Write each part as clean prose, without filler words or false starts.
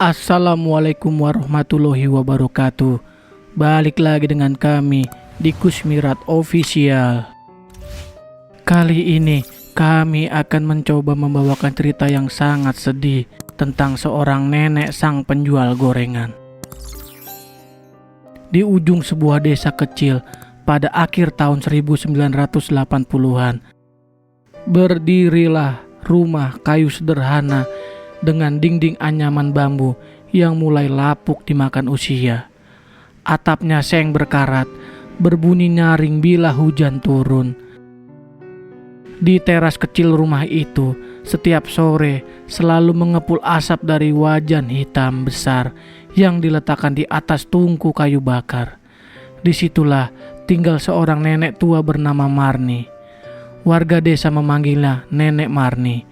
Assalamualaikum warahmatullahi wabarakatuh. Balik lagi dengan kami di Kusmirat Official. Kali ini kami akan mencoba membawakan cerita yang sangat sedih tentang seorang nenek sang penjual gorengan. Di ujung sebuah desa kecil pada akhir tahun 1980-an, berdirilah rumah kayu sederhana dengan dinding anyaman bambu yang mulai lapuk dimakan usia. Atapnya seng berkarat, berbunyi nyaring bila hujan turun. Di teras kecil rumah itu, setiap sore selalu mengepul asap dari wajan hitam besar yang diletakkan di atas tungku kayu bakar. Disitulah tinggal seorang nenek tua bernama Marni. Warga desa memanggilnya Nenek Marni.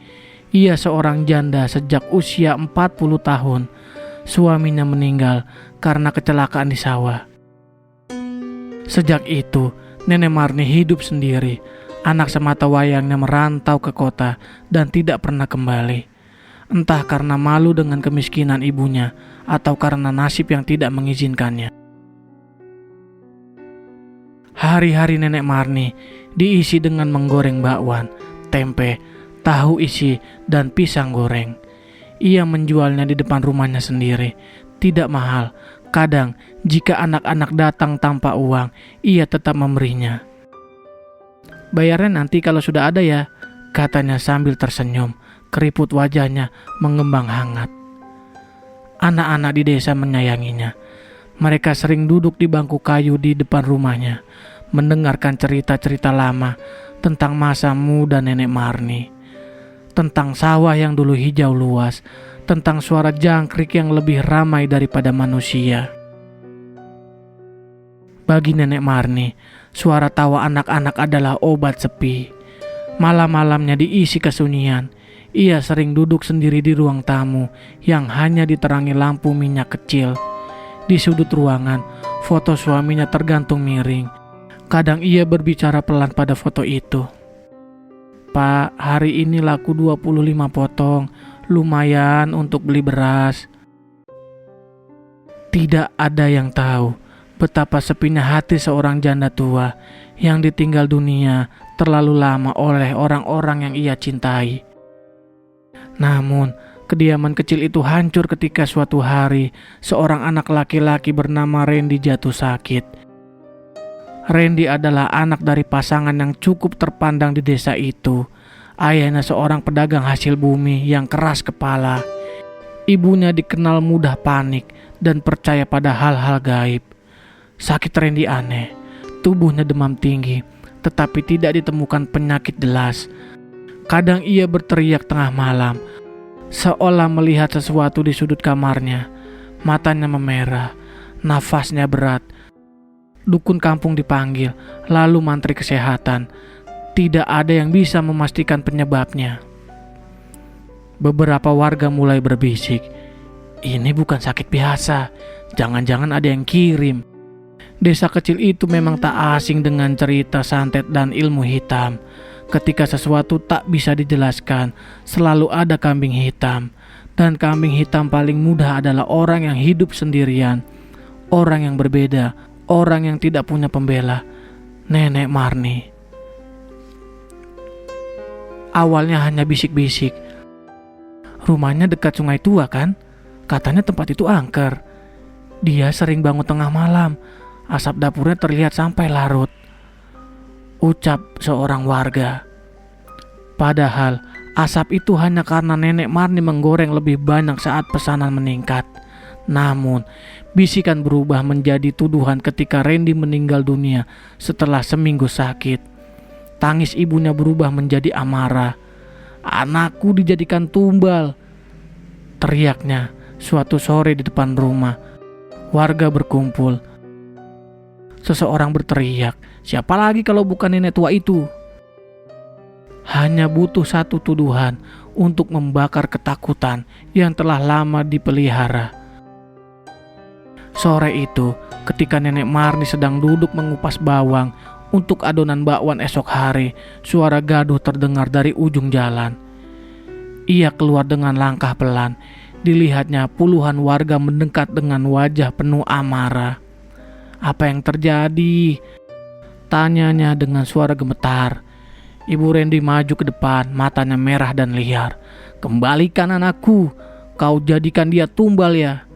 Ia seorang janda sejak usia 40 tahun. Suaminya meninggal karena kecelakaan di sawah. Sejak itu, Nenek Marni hidup sendiri. Anak sematawayangnya merantau ke kota dan tidak pernah kembali. Entah karena malu dengan kemiskinan ibunya atau karena nasib yang tidak mengizinkannya. Hari-hari Nenek Marni diisi dengan menggoreng bakwan, tempe, tahu isi, dan pisang goreng. Ia menjualnya di depan rumahnya sendiri. Tidak mahal. Kadang jika anak-anak datang tanpa uang, ia tetap memberinya. "Bayarnya nanti kalau sudah ada ya," katanya sambil tersenyum. Keriput wajahnya mengembang hangat. Anak-anak di desa menyayanginya. Mereka sering duduk di bangku kayu di depan rumahnya, mendengarkan cerita-cerita lama tentang masa muda Nenek Marni. Tentang sawah yang dulu hijau luas, tentang suara jangkrik yang lebih ramai daripada manusia. Bagi Nenek Marni, suara tawa anak-anak adalah obat sepi. Malam-malamnya diisi kesunyian. Ia sering duduk sendiri di ruang tamu yang hanya diterangi lampu minyak kecil. Di sudut ruangan, foto suaminya tergantung miring. Kadang ia berbicara pelan pada foto itu. "Pak, hari ini laku 25 potong, lumayan untuk beli beras." Tidak ada yang tahu betapa sepinya hati seorang janda tua yang ditinggal dunia terlalu lama oleh orang-orang yang ia cintai. Namun, kediaman kecil itu hancur ketika suatu hari seorang anak laki-laki bernama Randy jatuh sakit. Randy adalah anak dari pasangan yang cukup terpandang di desa itu. Ayahnya seorang pedagang hasil bumi yang keras kepala. Ibunya dikenal mudah panik dan percaya pada hal-hal gaib. Sakit Randy aneh, tubuhnya demam tinggi, tetapi tidak ditemukan penyakit jelas. Kadang ia berteriak tengah malam, seolah melihat sesuatu di sudut kamarnya. Matanya memerah, nafasnya berat. Dukun kampung dipanggil, lalu mantri kesehatan. Tidak ada yang bisa memastikan penyebabnya. Beberapa warga mulai berbisik, "Ini bukan sakit biasa, jangan-jangan ada yang kirim." Desa kecil itu memang tak asing dengan cerita santet dan ilmu hitam. Ketika sesuatu tak bisa dijelaskan, selalu ada kambing hitam. Dan kambing hitam paling mudah adalah orang yang hidup sendirian, orang yang berbeda, orang yang tidak punya pembela. Nenek Marni awalnya hanya bisik-bisik. "Rumahnya dekat sungai tua kan? Katanya tempat itu angker. Dia sering bangun tengah malam. Asap dapurnya terlihat sampai larut," ucap seorang warga. Padahal asap itu hanya karena Nenek Marni menggoreng lebih banyak saat pesanan meningkat. Namun, bisikan berubah menjadi tuduhan ketika Randy meninggal dunia setelah seminggu sakit. Tangis ibunya berubah menjadi amarah. "Anakku dijadikan tumbal," teriaknya suatu sore di depan rumah. Warga berkumpul. Seseorang berteriak, "Siapa lagi kalau bukan nenek tua itu?" Hanya butuh satu tuduhan untuk membakar ketakutan yang telah lama dipelihara. Sore itu, ketika Nenek Marni sedang duduk mengupas bawang untuk adonan bakwan esok hari, suara gaduh terdengar dari ujung jalan. Ia keluar dengan langkah pelan. Dilihatnya puluhan warga mendekat dengan wajah penuh amarah. "Apa yang terjadi?" tanyanya dengan suara gemetar. Ibu Randy maju ke depan, matanya merah dan liar. "Kembalikan anakku, kau jadikan dia tumbal ya?"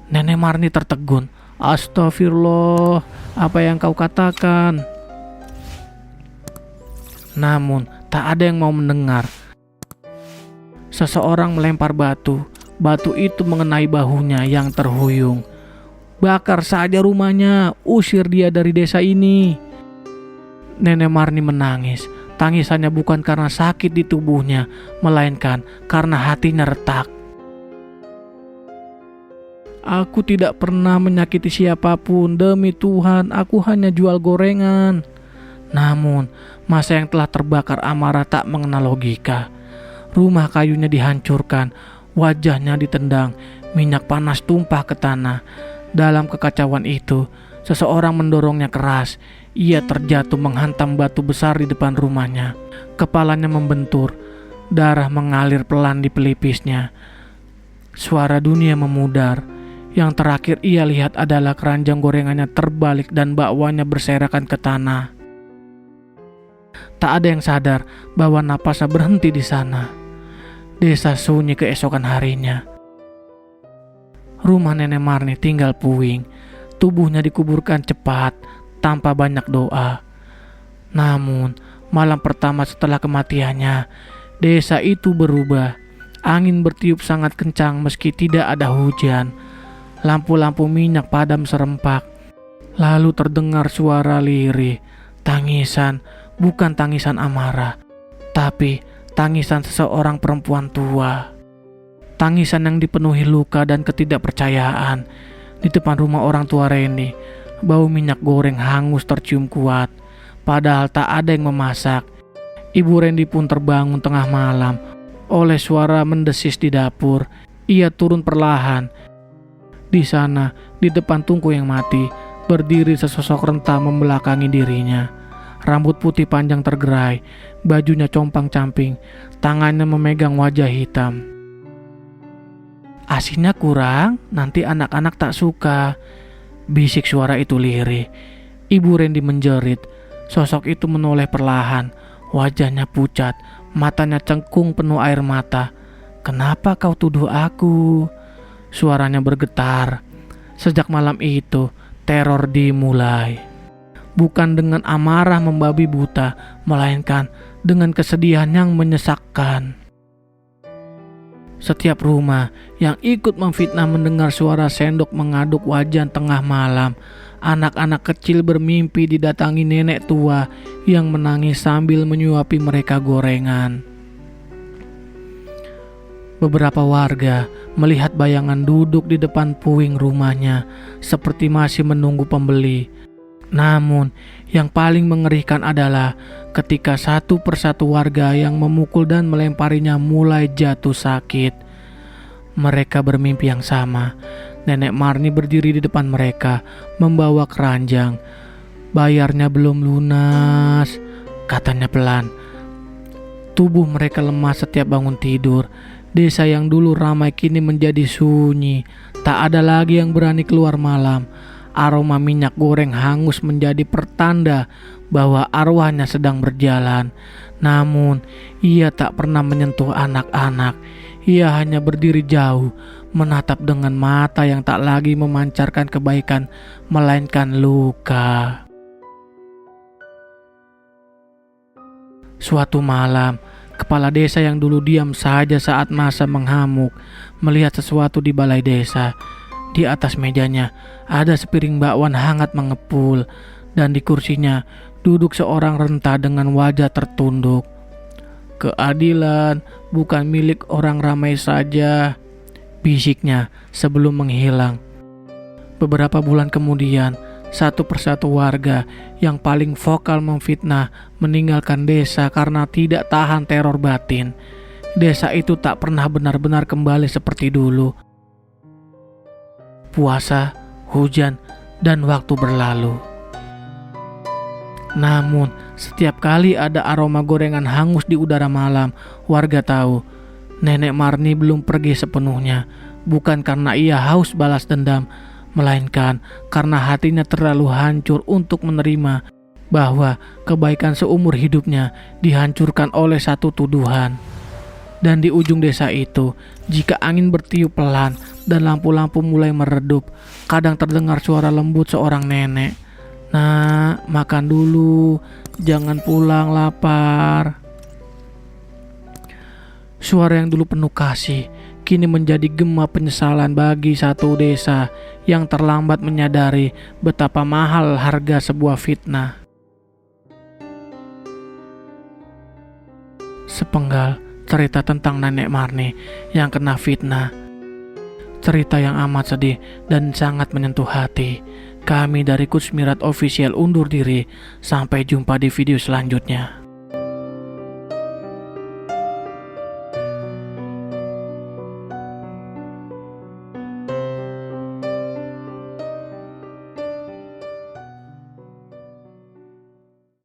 Nenek Marni tertegun. "Astagfirullah, apa yang kau katakan?" Namun tak ada yang mau mendengar. Seseorang melempar batu. Batu itu mengenai bahunya yang terhuyung. "Bakar saja rumahnya, usir dia dari desa ini." Nenek Marni menangis. Tangisannya bukan karena sakit di tubuhnya, melainkan karena hatinya retak. "Aku tidak pernah menyakiti siapapun, demi Tuhan, aku hanya jual gorengan." Namun, masa yang telah terbakar amarah tak mengenal logika. Rumah kayunya dihancurkan, wajahnya ditendang, minyak panas tumpah ke tanah. Dalam kekacauan itu, seseorang mendorongnya keras. Ia terjatuh menghantam batu besar di depan rumahnya. Kepalanya membentur, darah mengalir pelan di pelipisnya. Suara dunia memudar. Yang terakhir ia lihat adalah keranjang gorengannya terbalik dan bakwanya berserakan ke tanah. Tak ada yang sadar bahwa napasnya berhenti di sana. Desa sunyi keesokan harinya. Rumah Nenek Marni tinggal puing. Tubuhnya dikuburkan cepat tanpa banyak doa. Namun, malam pertama setelah kematiannya, desa itu berubah. Angin bertiup sangat kencang meski tidak ada hujan. Lampu-lampu minyak padam serempak. Lalu terdengar suara lirih. Tangisan, bukan tangisan amarah, tapi tangisan seseorang perempuan tua. Tangisan yang dipenuhi luka dan ketidakpercayaan. Di depan rumah orang tua Randy, bau minyak goreng hangus tercium kuat. Padahal tak ada yang memasak. Ibu Randy pun terbangun tengah malam oleh suara mendesis di dapur. Ia turun perlahan. Di sana, di depan tungku yang mati, berdiri sesosok renta membelakangi dirinya. Rambut putih panjang tergerai, bajunya compang-camping, tangannya memegang wajah hitam. "Asinnya kurang, nanti anak-anak tak suka," bisik suara itu lirih. Ibu Randy menjerit. Sosok itu menoleh perlahan. Wajahnya pucat, matanya cengkung penuh air mata. "Kenapa kau tuduh aku?" Suaranya bergetar. Sejak malam itu, teror dimulai. Bukan dengan amarah membabi buta, melainkan dengan kesedihan yang menyesakkan. Setiap rumah yang ikut memfitnah mendengar suara sendok mengaduk wajan tengah malam. Anak-anak kecil bermimpi didatangi nenek tua yang menangis sambil menyuapi mereka gorengan. Beberapa warga melihat bayangan duduk di depan puing rumahnya seperti masih menunggu pembeli. Namun, yang paling mengerikan adalah ketika satu persatu warga yang memukul dan melemparinya mulai jatuh sakit. Mereka bermimpi yang sama. Nenek Marni berdiri di depan mereka, membawa keranjang. "Bayarnya belum lunas," katanya pelan. Tubuh mereka lemah setiap bangun tidur. Desa yang dulu ramai kini menjadi sunyi. Tak ada lagi yang berani keluar malam. Aroma minyak goreng hangus menjadi pertanda bahwa arwahnya sedang berjalan. Namun, ia tak pernah menyentuh anak-anak. Ia hanya berdiri jauh, menatap dengan mata yang tak lagi memancarkan kebaikan, melainkan luka. Suatu malam, kepala desa yang dulu diam saja saat masa menghamuk melihat sesuatu di balai desa. Di atas mejanya ada sepiring bakwan hangat mengepul, dan di kursinya duduk seorang renta dengan wajah tertunduk. "Keadilan bukan milik orang ramai saja," bisiknya sebelum menghilang. Beberapa bulan kemudian, satu persatu warga yang paling vokal memfitnah meninggalkan desa karena tidak tahan teror batin. Desa itu tak pernah benar-benar kembali seperti dulu. Puasa, hujan, dan waktu berlalu. Namun, setiap kali ada aroma gorengan hangus di udara malam, warga tahu Nenek Marni belum pergi sepenuhnya. bukan karena ia haus balas dendam, melainkan karena hatinya terlalu hancur untuk menerima bahwa kebaikan seumur hidupnya dihancurkan oleh satu tuduhan. Dan di ujung desa itu, jika angin bertiup pelan dan lampu-lampu mulai meredup, kadang terdengar suara lembut seorang nenek. "Nak, makan dulu, jangan pulang lapar." Suara yang dulu penuh kasih, kini menjadi gema penyesalan bagi satu desa yang terlambat menyadari betapa mahal harga sebuah fitnah. Sepenggal cerita tentang Nenek Marni yang kena fitnah. Cerita yang amat sedih dan sangat menyentuh hati. Kami dari Kutsmirat Official undur diri. Sampai jumpa di video selanjutnya.